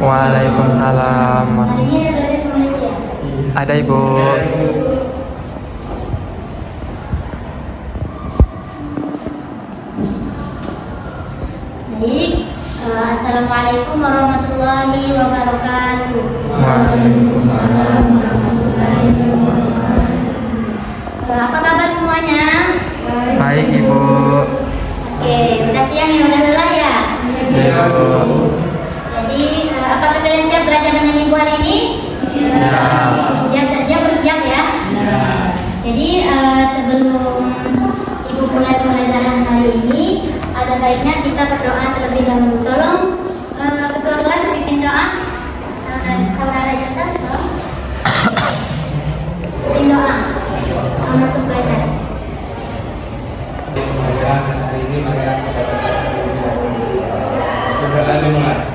Waalaikumsalam. Hari ini ada belajar sama ibu ya? Ada ibu. Baik. Assalamualaikum warahmatullahi wabarakatuh. Waalaikumsalam warahmatullahi wabarakatuh. Apa kabar semuanya? Baik ibu. Oke, udah siang ya, udah lelah ya? Ibu. Jadi, apakah kalian siap belajar dengan ibu hari ini? Siap. Siap, udah siap, harus siap ya? Jadi, sebelum ibu mulai pelajaran hari ini, ada baiknya kita berdoa terlebih dahulu. Tolong ketua kelas bikin doa. Saudara Yasa, tolong. Bikin doa. Masuk pelajaran. Hari ini mereka berdoa dimulai.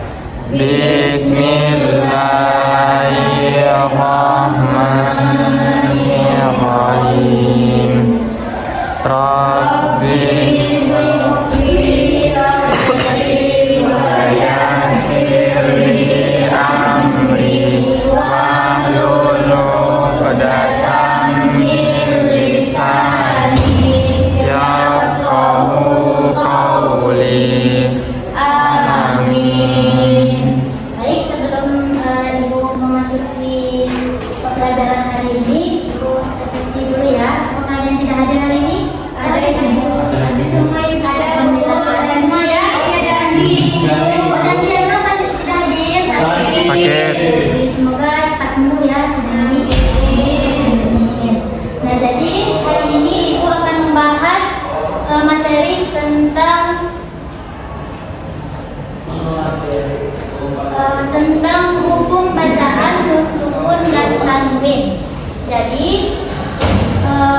Bismillahirrahmanirrahim. Rabbi yassir li amri wahlul 'uqdatam min lisani yafqahu qawli. Amin. Baik, sebelum ibu memasuki pelajaran hari ini, ibu resepsi dulu ya. Apakah ada yang tidak hadir hari ini? Ada di sini. Ada semua ibu. Ada semua ya. Ada Andi. Oh, Andi yang kenapa tidak hadir? Sakit. Jadi, semoga cepat sembuh ya, sudah ini. Nah, jadi hari ini ibu akan membahas materi tentang hukum bacaan nun sukun dan tanwin. Jadi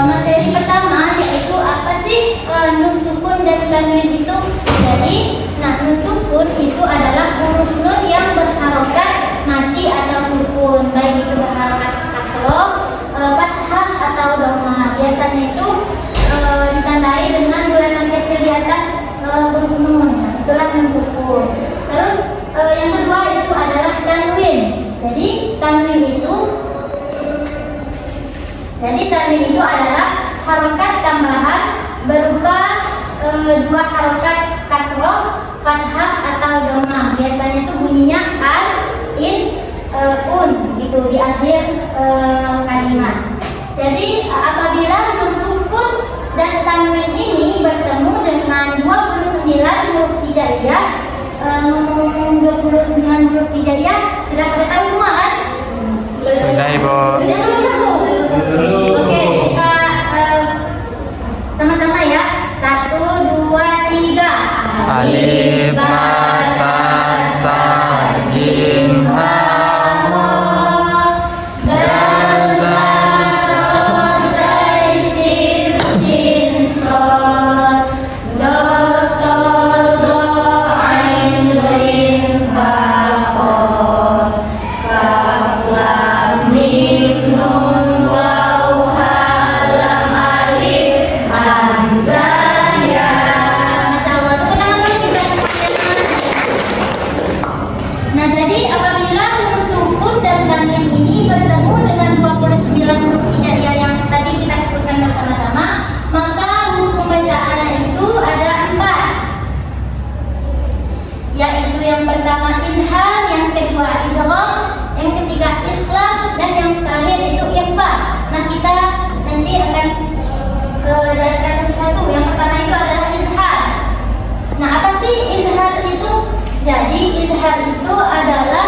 materi pertama yaitu apa sih nun sukun dan tanwin itu? Jadi nun sukun itu adalah huruf nun yang berharokat mati atau sukun, baik itu berharokat kasroh, fathah atau dhamma. Biasanya itu ditandai dengan bulatan kecil di atas huruf nun, itulah nun sukun. Terus yang kedua itu adalah tanwin. Jadi tanwin itu adalah harokat tambahan berupa dua harokat kasroh, fathah atau dhamma. Biasanya itu bunyinya al, in, un gitu di akhir kalimat. Jadi apabila nun sukun dan tanwin ini bertemu dengan 29 huruf hijaiyah, ngomong-ngomong 29 huruf hijaiyah sudah pada tahu semua kan? Sudah ibu. Jangan tahu. Oke, kita sama-sama ya. 1, 2, 3. Alif lam ta sa jim ha dal zal ra zai shin sin shad dal ta za ain rin fa qaf kaf lam mim nun waw ha lam alif hamzah ya. Masya Allah, tepuk tangan dulu kita semuanya. Nah, jadi apabila nun sukun dan tanwin ini bertemu dengan 29 huruf hijaiyah yang tadi kita sebutkan bersama-sama, maka hukum bacaannya itu ada 4, yaitu yang pertama izhar, yang kedua idgham, yang ketiga iqlab, dan yang terakhir itu ikhfa. Nah, kita nanti akan jelaskan satu-satu. Yang pertama itu adalah izhar. Nah, apa sih izhar itu? Jadi izhar itu adalah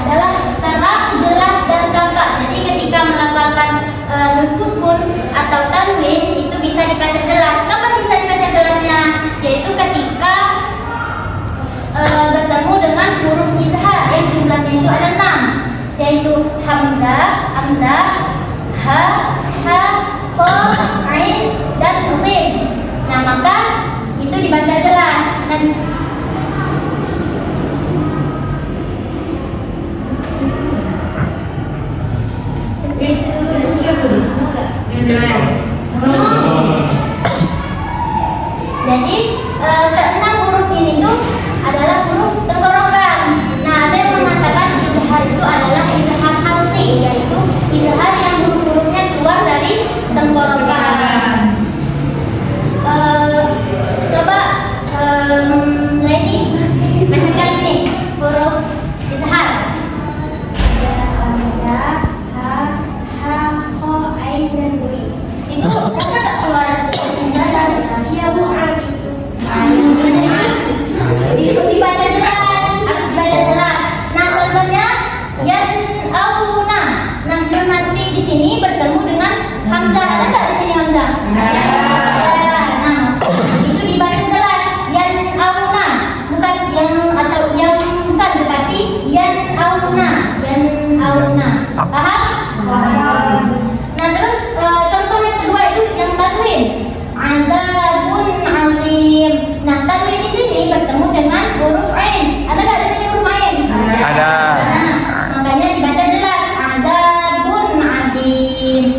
adalah terang, jelas dan tampak. Jadi ketika melafalkan nun sukun atau tanwin itu bisa dibaca jelas. Kapan bisa dibaca jelasnya? Yaitu ketika bertemu dengan huruf izhar yang jumlahnya itu ada 6, yaitu hamzah, ha, kha, ain, dan ghin. Nah, maka itu dibaca jelas. Dan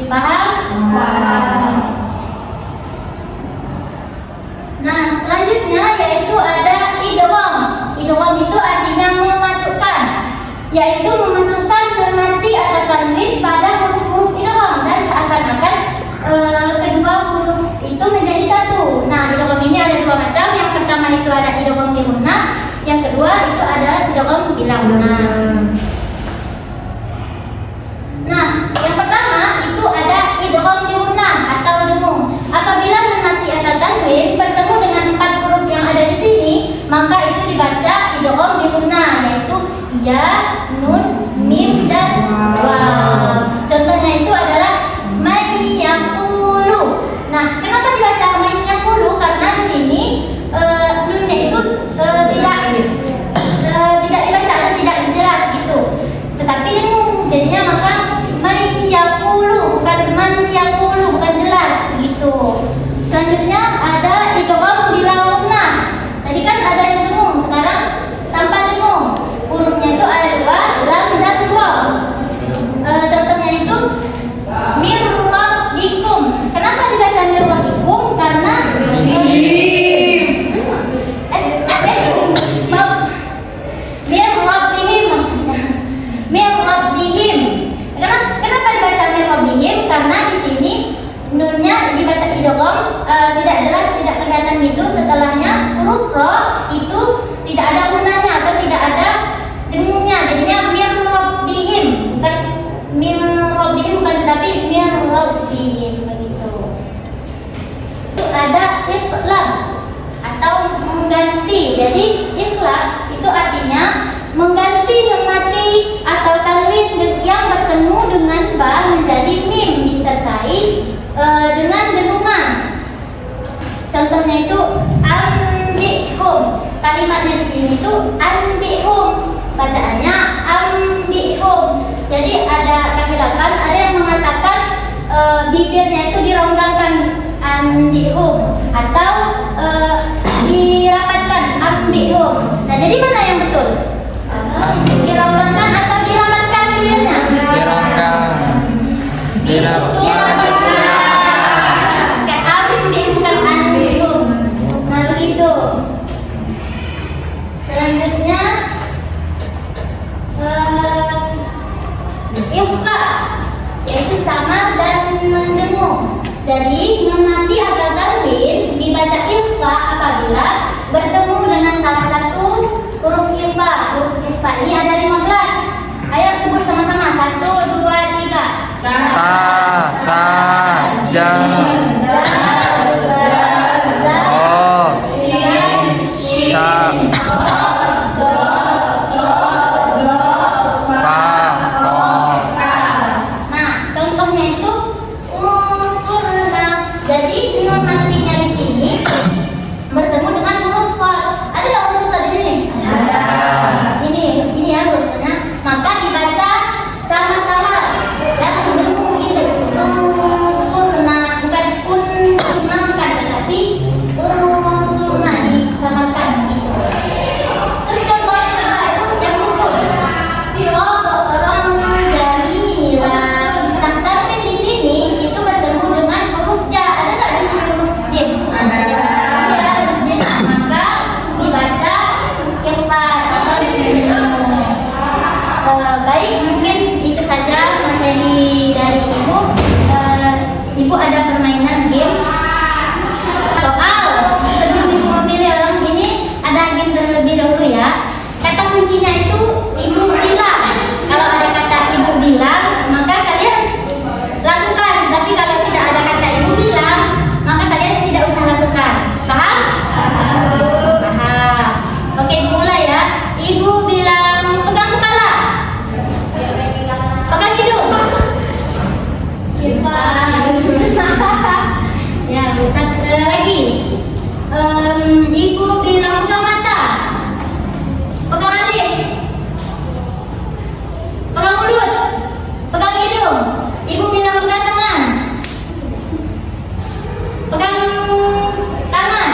Paham? Nah, selanjutnya yaitu ada idgham. Idgham itu artinya memasukkan, yaitu memasukkan nun mati atau tanwin pada huruf-huruf idgham dan seakan-akan kedua huruf itu menjadi satu. Nah, idgham ini ada dua macam. Yang pertama itu ada idgham bi gunnah, yang kedua itu ada idgham bila gunnah. Nah, yang pertama itu ada idgham bi gunnah atau dengung. Apabila nun mati atau tanwin bertemu dengan 4 huruf yang ada di sini, maka itu dibaca idgham bi gunnah, yaitu ya, nun, mim dan waw. Contohnya itu adalah may yaqulu. Nah, kenapa dibaca may yaqulu? Karena di sini nunnya itu tidak dibaca atau tidak dijelas gitu, tetapi dengung. Jadinya maka may yaqulu, bukan man yaqulu, bukan jelas gitu. Selanjutnya ada idgham bila gunnah. Tadi kan ada yang dengung, sekarang tanpa dengung. Hurufnya itu ada dua, lam dan ra. Contohnya itu mir rabbikum. Kenapa dibaca mir rabbikum? Karena mir rabbihim maksudnya. Mir rabbihim. Kenapa dibaca mir rabbihim? Karena di sini nunnya dibaca idgham, tidak jelas, tidak kelihatan gitu. Setelahnya huruf ra itu tidak ada gunanya atau tidak ada dengungnya. Jadinya mir rabbihim, bukan mir rabbihim, bukan, tetapi mir rabbihim begitu. Itu ada iqlab atau mengganti. Jadi iqlab itu artinya mengganti nun mati atau tanwin yang bertemu dengan ba menjadi mim disertai dengan dengungan. Contohnya itu ambihum. Kalimatnya di sini itu ambihum. Bacaannya ambihum. Jadi ada kehilafan, ada yang mengatakan bibirnya itu dironggangkan ambihum atau dirapatkan ambihum. Nah, jadi mana yang betul? Dironggangkan atau dirapatkan bibirnya? Dirongkang. Dirapatkan. Kayak ambihum bukan ambihum. Nah, begitu. Selanjutnya ikhfa, yaitu samar dan mendengung. Jadi nun mati atau tanwin dibaca ikhfa apabila bertemu dengan salah satu huruf ikhfa. Huruf ikhfa ini ada 15. Ayo sebut sama-sama. 1, 2, 3. Ta, ja, o, sha, Nah, contohnya itu unsurna. Jadi nun matinya di sini bertemu dengan huruf shad. Ada nggak huruf shad di sini? Ada. Ini ya huruf shadnya. Maka dibaca sama-sama dan mendengung begitu. Unsurna, bukan unsurna, bukan, tetapi unsurna disamakan gitu. Terus contoh yang kedua itu yang sukun. Orang jamila. Nah, tanwin di sini itu bertemu dengan huruf ja. Ada nggak di sini huruf jim? Ada. Ya, huruf jim. Maka dibaca ikhfa sama dengung. Baik, mungkin itu saja materi dari Ibu. Ibu ada permainan game soal. Sebelum Ibu memilih orang ini, ada game terlebih dahulu ya. Kata kuncinya itu Ibu bilang. Kalau ada kata Ibu bilang, maka kalian lakukan. Tapi kalau tidak ada kata Ibu bilang, maka kalian tidak usah lakukan. Paham? Paham. Oke, Ibu mulai ya. Ibu bilang pegang kepala, pegang hidung. Ya, lagi. Ibu bilang pegang mata, pegang alis, pegang mulut, pegang hidung. Ibu bilang pegang tangan, pegang tangan,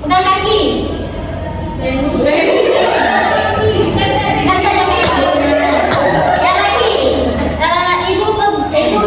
pegang kaki. Ya lagi. Ibu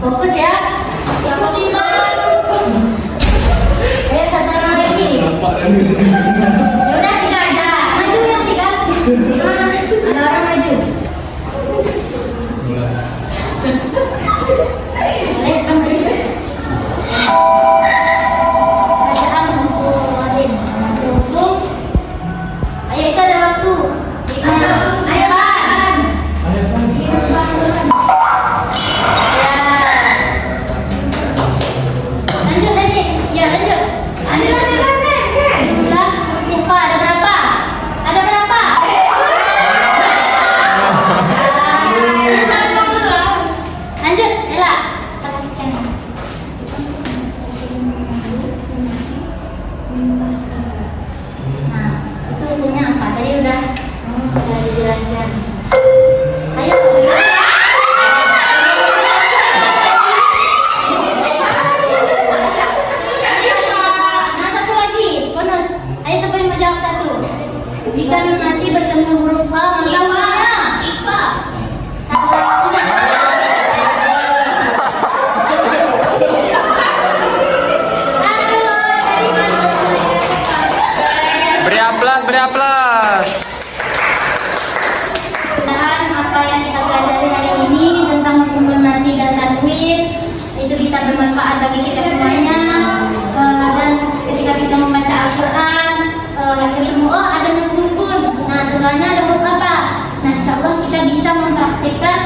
Fokus ya. Ikuti man. Ayo satu orang lagi. Ya udah 3 aja. Maju yang 3. Ada orang maju. Boleh kan maju. Bacaan untuk Wadid. Masuk hukum. Ayo itu ada waktu. 5. Ayo Pan. Ya. Lanjut lagi. Ya lanjut. Jumlah IPA ada berapa? Ada berapa? Lanjut, Ella. Nah, itu hukumnya apa? Tadi udah dijelaskan. Ayo. Nah, satu lagi, bonus. Ayo siapa yang mau jawab satu? Jika nanti bertemu huruf A, maka warnanya IPA. Satu lagi. Beri aplaus, beri aplaus. Mudah-mudahan apa yang kita pelajari hari ini tentang hukum mati dan tanwin itu bisa bermanfaat bagi kita semuanya. Dan ketika kita membaca Al-Quran, ketemu ada nun sukun. Nah, setelahnya ada huruf apa? Nah, insya Allah kita bisa mempraktikkan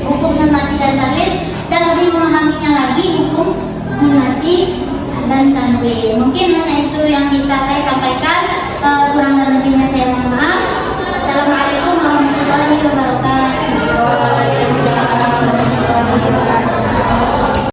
hukum nun mati dan tanwin dan lebih memahaminya lagi hukum nun mati dan tanwin. Mungkin